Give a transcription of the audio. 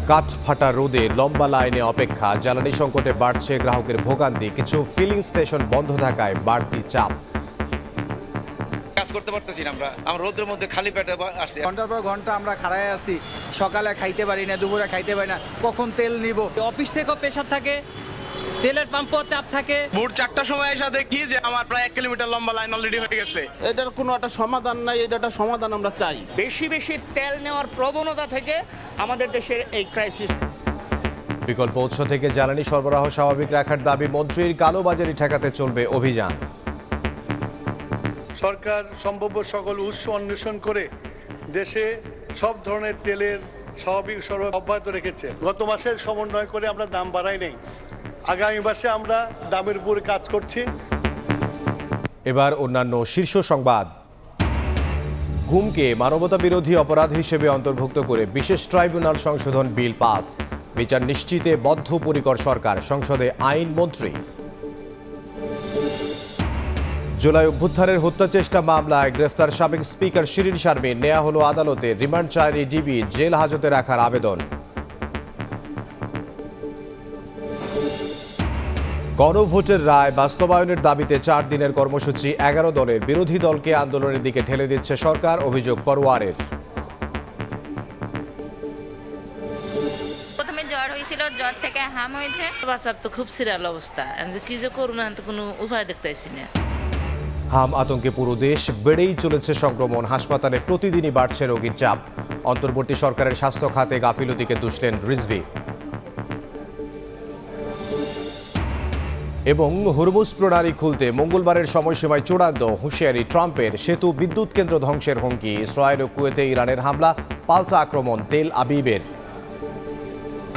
কাঠ ফাটা রোদে লম্বা লাইনে অপেক্ষা, জ্বালানি সংকটে বাড়ছে গ্রাহকের ভোগান্তি। কিছু ফিলিং স্টেশন বন্ধ থাকায় বাড়তি চাপ। কাজ করতে পারতেছি না, আমরা রোদের মধ্যে খালি পেটে আসছি। ঘন্টার পর ঘন্টা আমরা খাড়ায় আছি, সকালে খাইতে পারি না, দুপুরে খাইতে পারি না, কখন তেল নিব। অফিস থেকেও প্রেশার থাকে, তেলের পাম্পও চাপ থাকে। ভোর 4টার সময় এসে দেখি যে আমার প্রায় 1 কিলোমিটার লম্বা লাইন অলরেডি হয়ে গেছে। এটার কোনো একটা সমাধান নাই, এটা একটা সমাধান আমরা চাই। বেশি বেশি তেল নেওয়ার প্রবণতা থেকে আমাদের দেশের এই ক্রাইসিস। বিকল্প উৎস থেকে জ্বালানি সরবরাহ স্বাভাবিক রাখার দাবি মন্ত্রীর। কালোবাজারি ঠেকাতে চলবে অভিযান। সরকার সম্ভাব্য সকল উৎস অন্বেষণ করে দেশে সব ধরনের তেলের স্বাভাবিক সরবরাহ অব্যাহত রেখেছে। গত মাসের সমন্বয় করে আমরা দাম বাড়াই নাই, আগামী মাসে আমরা দামের উপরে কাজ করছি। এবার অন্যান্য শীর্ষ সংবাদ। গুমকে মানবতা বিরোধী অপরাধ হিসেবে অন্তর্ভুক্ত করে বিশেষ ট্রাইব্যুনাল সংশোধন বিল পাস। বিচার নিশ্চিতে বদ্ধপরিকর সরকার, সংসদে আইন মন্ত্রী। জুলাই অভ্যুত্থানের হত্যা চেষ্টা মামলায় গ্রেফতার সাবেক স্পিকার শিরীন শারমিন নেওয়া হলো আদালতে। রিমান্ড চায়নি ডিবি, জেল হাজতে রাখার আবেদন। গণভোটের রায় বাস্তবায়নের দাবিতে 4 দিনের কর্মসূচি। 11 দলের বিরোধী দলকে আন্দোলনের দিকে ঠেলে দিচ্ছে সরকার, অভিযোগ পরোয়ারের। প্রথমে জ্বর হয়েছিল, জ্বর থেকে হাম হয়েছে। বাচ্চার তো খুব সিরিয়াল অবস্থা, কি যে করবো না, তো কোনো উপায় দেখতেছি না। হাম আতঙ্কে পুরো দেশ, বেড়েই চলেছে সংক্রমণ। হাসপাতালে প্রতিদিনই বাড়ছে রোগীর চাপ। অন্তর্বর্তী সরকারের স্বাস্থ্য খাতে গাফিলতিকে দুষলেন রিজভী। এবং হরমুজ প্রণালী খুলতে মঙ্গলবারের সময়সীমায় চূড়ান্ত হুঁশিয়ারি ট্রাম্পের। সেতু, বিদ্যুৎ কেন্দ্র ধ্বংসের হুমকি। ইসরায়েল ও কুয়েতে ইরানের হামলা, পাল্টা আক্রমণ তেল আবিবের।